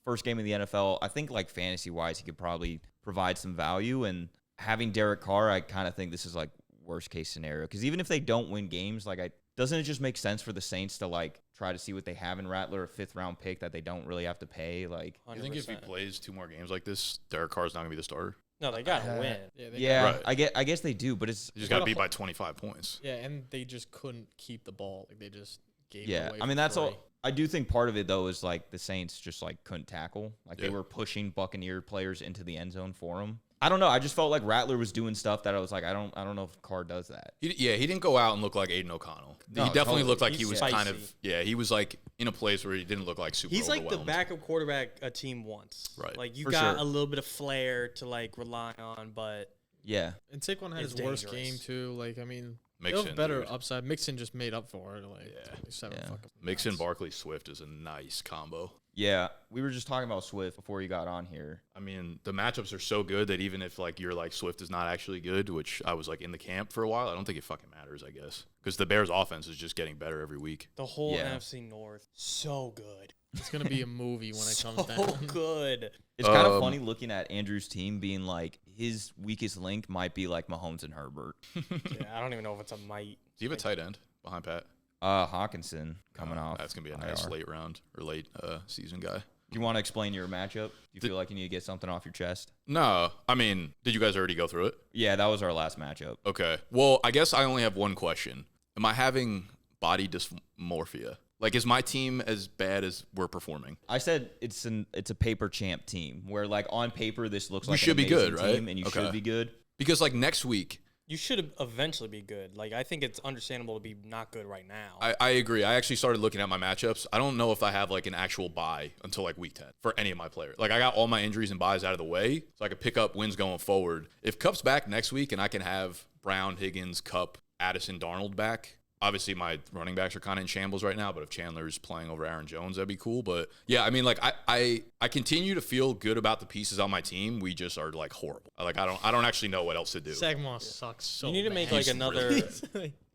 first game in the NFL. I think like fantasy wise, he could probably provide some value. And having Derek Carr, I kind of think this is like worst case scenario, because even if they don't win games, like doesn't it just make sense for the Saints to like try to see what they have in Rattler, a 5th round pick that they don't really have to pay? Like,
100%.
You think if he plays 2 more games like this, Derek Carr's not gonna be the starter?
No, they gotta win.
yeah,
Right.
I guess they do, but it's
He just got beat by 25 points.
Yeah, and they just couldn't keep the ball. Like they just gave it
yeah.
away
I mean,
for
that's
free.
all. I do think part of it though is like the Saints just like couldn't tackle. Like they
Yeah.
were pushing Buccaneer players into the end zone for them. I don't know. I just felt like Rattler was doing stuff that I was like, I don't know if Carr does that.
He didn't go out and look like Aiden O'Connell.
No,
he definitely
totally.
looked like
He's
he was
spicy.
kind of, he was like in a place where he didn't look like super
He's like the
overwhelmed.
backup quarterback a team wants.
Right.
Like you
For
got
sure.
a little bit of flair to like rely on, but
Yeah.
And Saquon had
It's
his worst
dangerous.
game too. Like I mean,
Mixon,
it was better
dude.
upside. Mixon just made up for it. Like
Yeah.
27
Yeah.
fucking
Mixon,
nuts.
Barkley, Swift is a nice combo.
Yeah. We were just talking about Swift before you got on here.
I mean, the matchups are so good that even if like you're like Swift is not actually good, which I was like in the camp for a while, I don't think it fucking matters, I guess. Because the Bears offense is just getting better every week.
the whole
Yeah.
NFC North so good.
It's gonna be a movie when it
So
comes down.
good.
It's kind of funny looking at Andrew's team being like his weakest link might be like Mahomes and Herbert.
Yeah, I don't even know if it's a might.
Do you have a tight end behind Pat?
Hawkinson coming off.
That's going to be a nice
IR.
late round or late season guy.
Do you want to explain your matchup? Do you feel like you need to get something off your chest?
No, I mean, did you guys already go through it?
Yeah, that was our last matchup.
Okay. Well, I guess I only have one question. Am I having body dysmorphia? Like, is my team as bad as we're performing?
I said it's a paper champ team where like on paper this looks
We
like
should
an
be good,
amazing
right?
team and you
Okay.
should be good.
Because, like, next week,
You should eventually be good. Like I think it's understandable to be not good right now.
I agree. I actually started looking at my matchups. I don't know if I have, like, an actual bye until, like, week 10 for any of my players. Like, I got all my injuries and buys out of the way, so I could pick up wins going forward. If Cup's back next week and I can have Brown, Higgins, Cup, Addison, Darnold back, obviously my running backs are kind of in shambles right now, but if Chandler's playing over Aaron Jones, that'd be cool. But yeah, I mean, like I continue to feel good about the pieces on my team. We just are like horrible. Like I don't actually know what else to do.
Zach Moss sucks so
You need to make
bad.
like another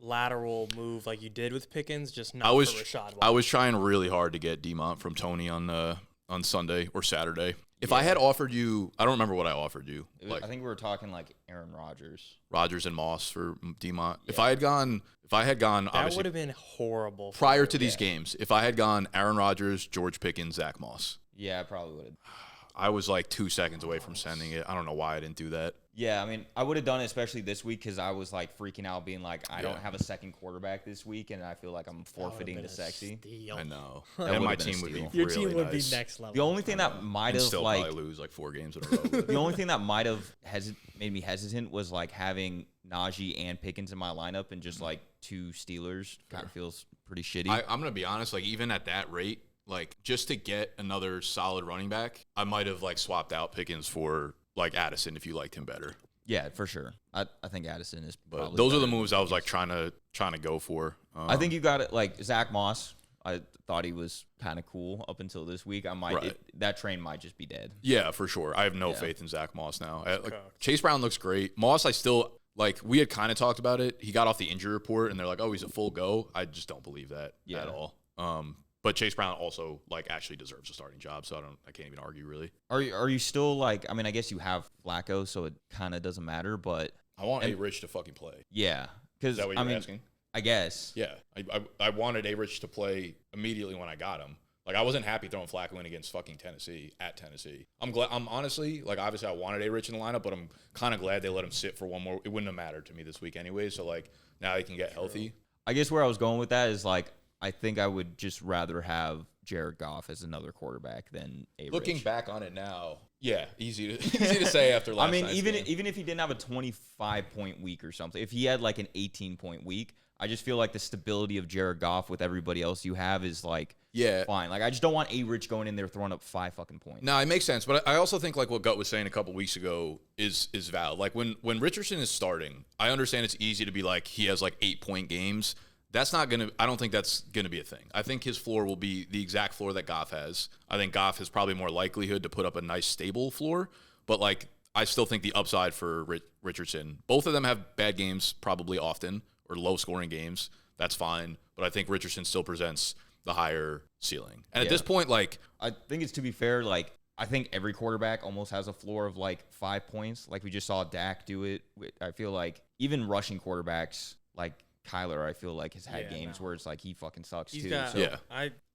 lateral move like you did with Pickens, just not
I was
for Rashad
I
White.
was trying really hard to get Demont from Tony on Sunday or Saturday. If I had offered you, I don't remember what I offered you. Like
I think we were talking like Aaron Rodgers.
Rodgers and Moss for Demont. If I had gone,
That
obviously
would have been horrible. for
prior
you.
to these games, if I had gone Aaron Rodgers, George Pickens, Zach Moss,
Yeah, I probably would have.
I was like 2 seconds away from sending it. I don't know why I didn't do that.
Yeah, I mean, I would have done it especially this week because I was like freaking out, being like, I don't
Yeah.
have a second quarterback this week, and I feel like I'm forfeiting to Sexy.
Steal.
I know.
That
And
would've
my
been a
team would be
steal.
Your
really
team would
nice.
be next level.
The only thing that might
And
have
still
like
probably lose like 4 games in a row. but-
the only thing that might have made me hesitant was like having Najee and Pickens in my lineup, and just like 2 Steelers kind of feels pretty shitty.
I'm gonna be honest. Like even at that rate, like just to get another solid running back, I might have like swapped out Pickens for like Addison if you liked him better.
Yeah, for sure. I think Addison is.
But
Probably
those are the
better.
moves I was like trying to go for.
I think you got it. Like Zach Moss, I thought he was kind of cool up until this week.
Right.
That train might just be dead.
Yeah, for sure. I have no
Yeah.
faith in Zach Moss now. Like,
Cooked.
Chase Brown looks great. Moss, I still like. We had kind of talked about it. He got off the injury report, and they're like, "Oh, he's a full go." I just don't believe that at all. But Chase Brown also like actually deserves a starting job, so I can't even argue really.
Are you still like? I mean, I guess you have Flacco, so it kind of doesn't matter. But
I want A Rich to fucking play.
yeah,
Is
because
that what
I
you're
mean,
asking?
I guess.
Yeah, I wanted A Rich to play immediately when I got him. Like I wasn't happy throwing Flacco in against fucking Tennessee at Tennessee. I'm honestly like obviously I wanted A Rich in the lineup, but I'm kind of glad they let him sit for one more. It wouldn't have mattered to me this week anyway. So like now he can get healthy.
I guess where I was going with that is like I think I would just rather have Jared Goff as another quarterback than a.
Looking back on it now, yeah, easy to say after last
I mean,
night's
even
game.
even if he didn't have a 25-point week or something, if he had like an 18-point week, I just feel like the stability of Jared Goff with everybody else you have is like
Yeah.
fine. Like I just don't want A Rich going in there throwing up 5 fucking points.
No, it makes sense, but I also think like what Gut was saying a couple weeks ago is valid. Like when Richardson is starting, I understand it's easy to be like he has like 8-point games. That's not gonna. I don't think that's gonna be a thing. I think his floor will be the exact floor that Goff has. I think Goff has probably more likelihood to put up a nice stable floor, but like I still think the upside for Richardson. Both of them have bad games probably often or low scoring games. That's fine, but I think Richardson still presents the higher ceiling. And at this point, like
I think it's, to be fair, like I think every quarterback almost has a floor of like 5 points. Like we just saw Dak do it. I feel like even rushing quarterbacks like Kyler, I feel like has had games where it's like he fucking sucks
He's
too.
got,
So,
Yeah.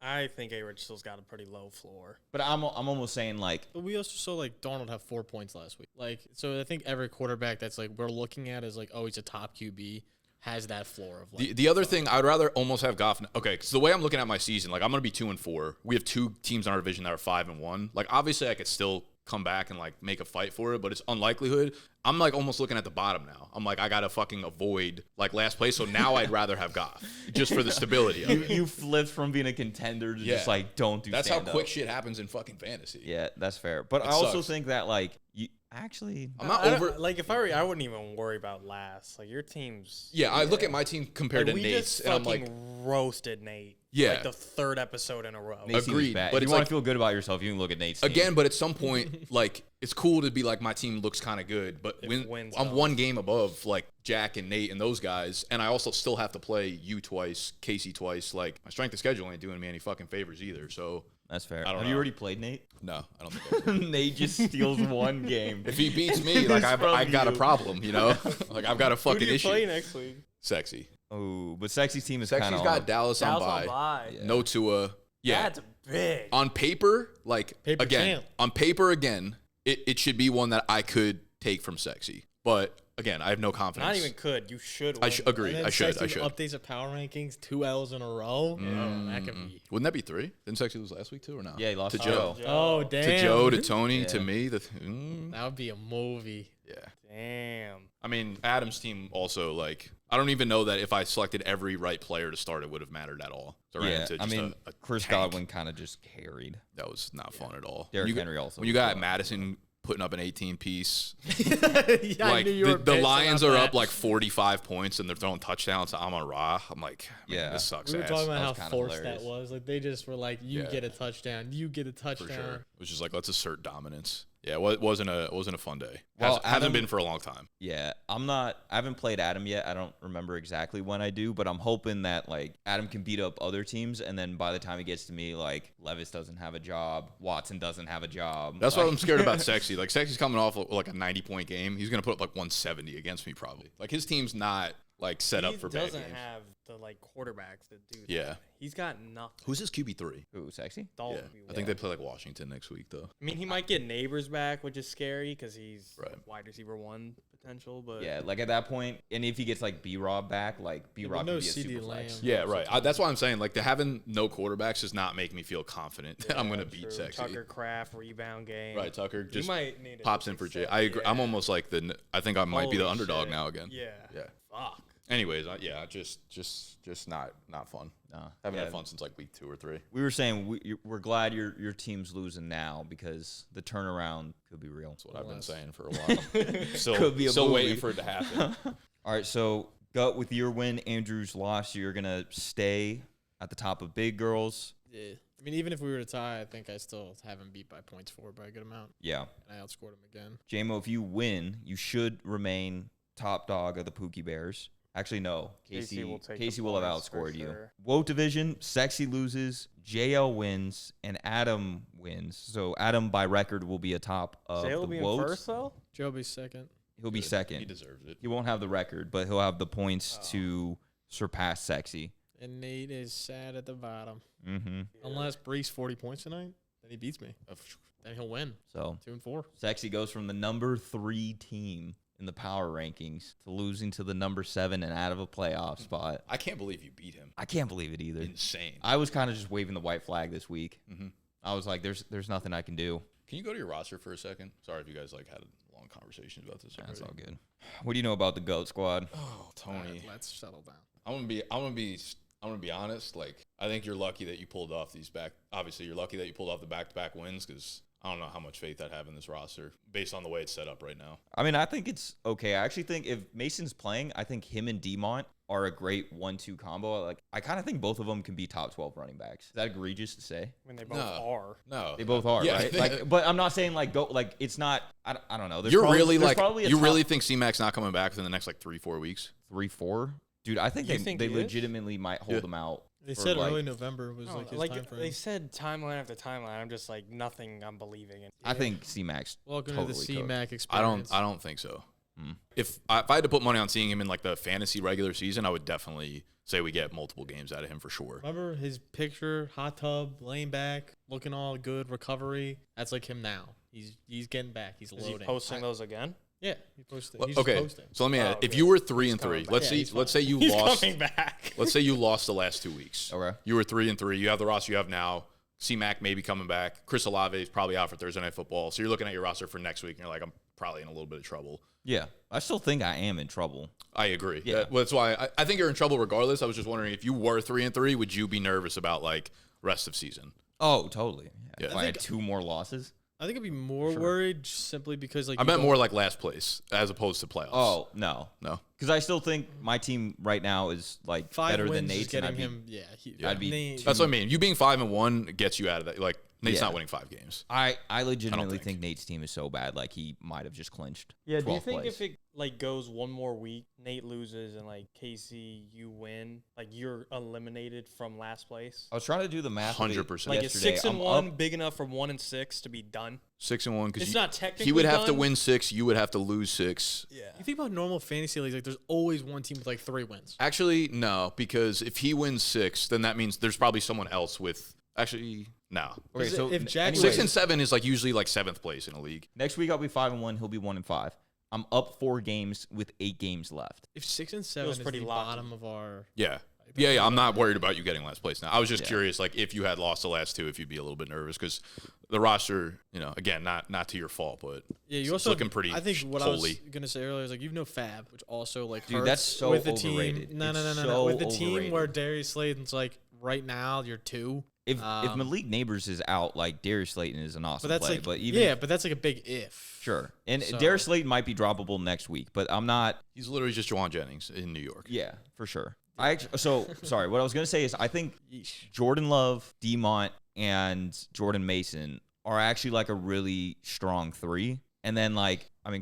I think A-Rich still's got a pretty low floor.
but I'm almost saying like
But we also saw like Darnold have 4 points last week. Like, so I think every quarterback that's like we're looking at is like, oh, he's a top QB, has that floor of like.
the other thing, I'd rather almost have Goff. Okay, because the way I'm looking at my season, like I'm gonna be 2-4. We have 2 teams in our division that are 5-1. Like obviously, I could still come back and like make a fight for it, but it's unlikelihood. I'm like almost looking at the bottom now. I'm like I gotta fucking avoid like last place. So now I'd rather have Goff just for the stability of it.
you flipped from being a contender to just
Yeah.
like don't do.
That's how
stand-up.
quick shit happens in fucking fantasy.
Yeah, that's fair. But
It
I also
sucks.
think that like you actually.
I'm not
I don't-
over.
Like if I were, I wouldn't even worry about last. Like your team's.
Yeah, I look at my team compared
Like,
to
we
Nate's,
just
and I'm
fucking
like,
roasted Nate.
Yeah.
Like the 3rd episode in a row.
Nate's team is
Agreed,
bad.
but
If
it's
you want
like-
to feel good about yourself, you can look at Nate's team.
again, but at some point, like it's cool to be like my team looks kind of good, but
If
when
wins
I'm
don't.
1 game above like Jack and Nate and those guys, and I also still have to play you twice, Casey twice. Like my strength of schedule ain't doing me any fucking favors either. So
That's fair.
I don't
Have
know.
you already played Nate?
no, I don't think. I do.
Nate just steals 1 game.
If he beats me, like I
from
got a
you.
problem, you know. Like I've got a
Who
fucking
do you
issue.
play next week?
Sexy.
Oh, but Sexy's team is kind
Sexy's
of
got Dallas on
Dallas
bye.
on bye.
Yeah.
No Tua. Yeah.
That's big.
On paper, like
Paper
again,
champ.
on paper again, it should be one that I could take from Sexy. But again, I have no confidence.
Not even could. You should.
I
win.
agree.
And then
I should.
Sexton updates of power rankings, 2 L's in a row. Oh, that could be.
Wouldn't that be 3? Didn't Sexy lose last week too, or no?
Yeah, he lost
to
to
Joe.
Joe.
Oh, damn.
To Joe, to Tony,
Yeah.
to me.
That would be a movie.
Yeah.
Damn.
I mean, Adam's team also like. I don't even know that if I selected every right player to start, it would have mattered at all. So I ran
Yeah,
into
I
just
mean,
a
Chris
tank.
Godwin kind of just carried.
That was not fun at all.
Derrick
When you-
Henry also
When you
was
got
fun.
Madison putting up an 18-piece.
Yeah, I
Like
knew you were
the
pissed
Lions
about
are
that.
up like 45 points and they're throwing touchdowns to Amon-Ra. I'm like, man,
Yeah.
this sucks
We were
ass.
talking
That
about
was
how
kinda
forced
hilarious.
that was. Like they just were like, "You
Yeah.
get a touchdown. You get a
For
touchdown."
sure. It was just like, let's assert dominance. Yeah, it wasn't a fun day.
Well,
Hasn't
Adam-
been for a long time.
Yeah, I haven't played Adam yet. I don't remember exactly when I do, but I'm hoping that like Adam can beat up other teams, and then by the time he gets to me, like Levis doesn't have a job, Watson doesn't have a job.
That's
like,
what I'm scared about Sexy. Like Sexy's coming off like a 90-point game. He's gonna put up like 170 against me probably. Like his team's not like set up
He
for bad
doesn't
games.
have the like quarterbacks that do that.
Yeah.
He's got nothing.
Who's his QB3?
Ooh, sexy.
Dalton
Yeah,
would be
I think
one.
they play like Washington next week though.
I mean, he might get Neighbors back, which is scary because he's
Right.
wide receiver 1 potential. But
Yeah, like at that point, and if he gets like B-Rob back, like B-Rob
no
could be a
CD
super flex.
Lamb.
Yeah, right. That's why I'm saying like having no quarterbacks does not make me feel confident that I'm gonna beat
true.
Sexy.
Tucker Craft rebound game.
Right, Tucker
He
just
might need a
pops in for Jay.
success.
I agree. I'm
Yeah.
almost like I think I might be the
Holy
underdog
shit.
now again.
Yeah.
Yeah.
Fuck.
Anyways, just not fun.
No,
Haven't
yeah.
had fun since like week 2 or 3.
We were saying we're glad your team's losing now because the turnaround could be real.
That's what I've been saying for a while. Still,
Could be a
still
movie.
waiting for it to happen.
All right, so Gut, with your win, Andrew's loss, you're gonna stay at the top of big girls.
Yeah. I mean, even if we were to tie, I think I still have him beat by points for by a good amount.
Yeah,
And I outscored him again.
JMO, if you win, you should remain top dog of the Pookie Bears. Actually, no. Casey
will take the
will have
points for
outscored you.
sure.
Woke division, Sexy loses, JL wins, and Adam wins. So Adam, by record, will be atop of
Jay will
the
be in
Wokes.
first though.
Joe be second.
He'll be
Good.
second.
He deserves it.
He won't have the record, but he'll have the points to surpass Sexy.
And Nate is sad at the bottom.
Mm-hmm.
Unless Brees 40 points tonight, then he beats me. Then he'll win.
So
2-4.
Sexy goes from the number 3 team in the power rankings to losing to the number 7 and out of a playoff spot.
I can't believe you beat him.
I can't believe it either.
Insane.
I was kind of just waving the white flag this week.
Mm-hmm.
I was like, there's nothing I can do.
Can you go to your roster for a second? Sorry if you guys like had long conversations about this.
That's all
already.
good. What do you know about the GOAT squad?
Oh, Tony.
Let's settle down.
I'm gonna be honest. Like, I think you're lucky that you pulled off these back. Obviously, you're lucky that you pulled off the back-to-back wins because I don't know how much faith I'd have in this roster based on the way it's set up right now.
I mean, I think it's okay. I actually think if Mason's playing, I think him and Demont are a great 1-2 combo. Like, I kind of think both of them can be top 12 running backs. Is that egregious to say?
I mean, they both
No.
are.
No,
They both are,
Yeah.
right? Like, but I'm not saying like go like it's not. I don't know. There's
You're
probably-
really
there's
like
probably a
you
top
really think C-Mac's not coming back within the next like 3-4 weeks?
3-4, dude. I think
You
they
think
they
he is?
legitimately might hold
Yeah.
him out.
They
for,
said
like-
early November was like his time frame.
They said timeline after timeline. I'm just like nothing. I'm believing in.
I think C-Max.
Welcome
totally
to the
cooked.
C-Mac experience.
I don't think so.
Hmm.
If I had to put money on seeing him in like the fantasy regular season, I would definitely say we get multiple games out of him for sure.
Remember his picture, hot tub, laying back, looking all good, recovery. That's like him now. He's getting back. He's
Is he
loading.
posting those again?
Yeah, he posted.
Well,
He's
okay,
just posting.
so let me add.
Oh,
If
yeah.
you were 3
He's
and 3,
coming back.
let's
Yeah,
see.
he's
Let's say you
He's
lost.
coming back.
Let's say you lost the last 2 weeks.
Okay.
You were 3 and 3. You have the roster you have now. C-Mac maybe coming back. Chris Olave is probably out for Thursday Night Football. So you're looking at your roster for next week, and you're like, I'm probably in a little bit of trouble.
Yeah, I still think I am in trouble.
I agree.
Yeah.
That's why I think you're in trouble regardless. I was just wondering if you were 3 and 3, would you be nervous about like rest of season?
Oh, totally.
Yeah.
If I had 2 more losses.
I think I'd be more worried simply because like
I
you
meant
don't-
more like last place as opposed to playoffs.
Oh no,
no.
because I still think my team right now is like
5
better
wins
than
is
Nate's. And
getting
I'd be,
him. Yeah,
I'd be
Nate-
too-
That's what I mean. You being 5 and 1 gets you out of that. Like Nate's
Yeah.
not winning 5 games.
I legitimately
think.
think Nate's team is so bad, like he might have just clinched.
Yeah. Do you
12th
think
place.
if it like goes one more week, Nate loses, and like Casey, you win, like you're eliminated from last place?
I was trying to do the math.
100%.
Like is
yesterday.
6 and
I'm
1
up-
big enough for 1 and 6 to be done?
6 and 1 because
It's not technically.
he would have to
done.
win 6. You would have to lose 6.
Yeah.
You think about normal fantasy leagues, like there's always one team with like 3 wins.
Actually, no, because if he wins 6, then that means there's probably someone else with. Actually, no.
Okay,
Is it-
so
if Jack-
anyways,
6 and 7 is like usually like 7th place in a league.
next week I'll be 5 and 1. He'll be 1 and 5. I'm up 4 games with 8 games left.
If 6 and 7 is
pretty
the
locked.
bottom of our,
Yeah. Yeah, I'm not worried about you getting last place now. I was just
Yeah.
curious, like, if you had lost the last 2, if you'd be a little bit nervous because the roster, again, not to your fault, but
yeah, you
it's
also
looking pretty
I think what I was
holy.
gonna say earlier is like you've no Fab, which also like
Dude,
hurts
that's so
with the
overrated.
team. No,
It's
no, no, no,
so
with the team where
overrated.
Darius Slayton's like right now you're 2.
If Malik Neighbors is out, like Darius Slayton is an awesome play.
like,
but even
but that's like a big if.
sure. And
So-
Darius Slayton might be droppable next week, but I'm not.
He's literally just Juwan Jennings in New York.
Yeah, for sure. Sorry. What I was gonna say is I think Jordan Love, Demont, and Jordan Mason are actually like a really strong 3. And then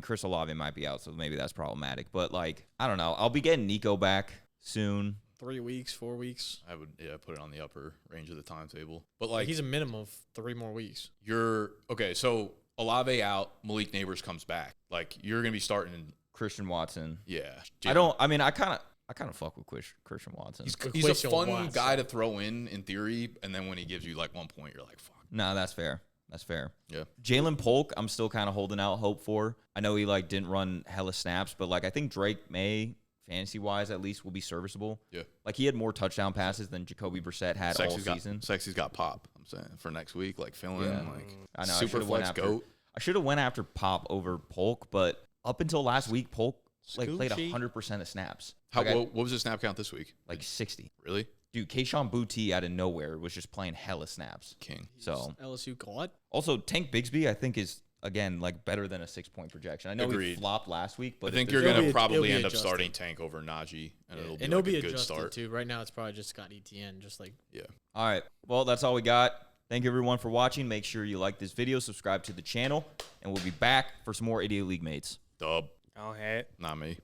Chris Olave might be out, so maybe that's problematic. But I don't know. I'll be getting Nico back soon.
3 weeks, 4 weeks.
I would put it on the upper range of the timetable. But
He's a minimum of 3 more weeks.
you're okay. So Olave out, Malik Neighbors comes back. You're gonna be starting.
Christian Watson.
Yeah,
I don't. I mean, I kind of fuck with Christian Watson.
He's a
Christian
fun
Watson.
guy to throw in theory, and then when he gives you 1 point, you're like, fuck.
No, that's fair. That's fair.
Yeah.
Jalen Polk, I'm still kind of holding out hope for. I know he didn't run hella snaps, but I think Drake May, fantasy wise at least, will be serviceable.
Yeah.
He had more touchdown passes than Jacoby Brissett had all season.
Sexy's got pop. I'm saying for next week, fill in
Yeah. I know.
super flex goat.
I should have went after Pop over Polk, but up until last week, Polk played
Scoochie.
100% of snaps.
What was his snap count this week?
60.
Really?
Dude, Keyshawn Boutte out of nowhere was just playing hella snaps.
King.
So
LSU God.
also Tank Bigsby, I think is again better than a 6-point projection. I know he
Agreed.
flopped last week, but
I think
if
you're
there's-
going to
It'll
probably
be
end up
adjusted.
starting Tank over Najee, and it'll be,
And it'll
a
be
good
adjusted
start.
too. Right now, it's probably just Scott ETN, just
Yeah.
All right. Well, that's all we got. Thank you everyone for watching. Make sure you like this video, subscribe to the channel, and we'll be back for some more Idiot League Mates.
Dub.
Oh, hey.
Not me.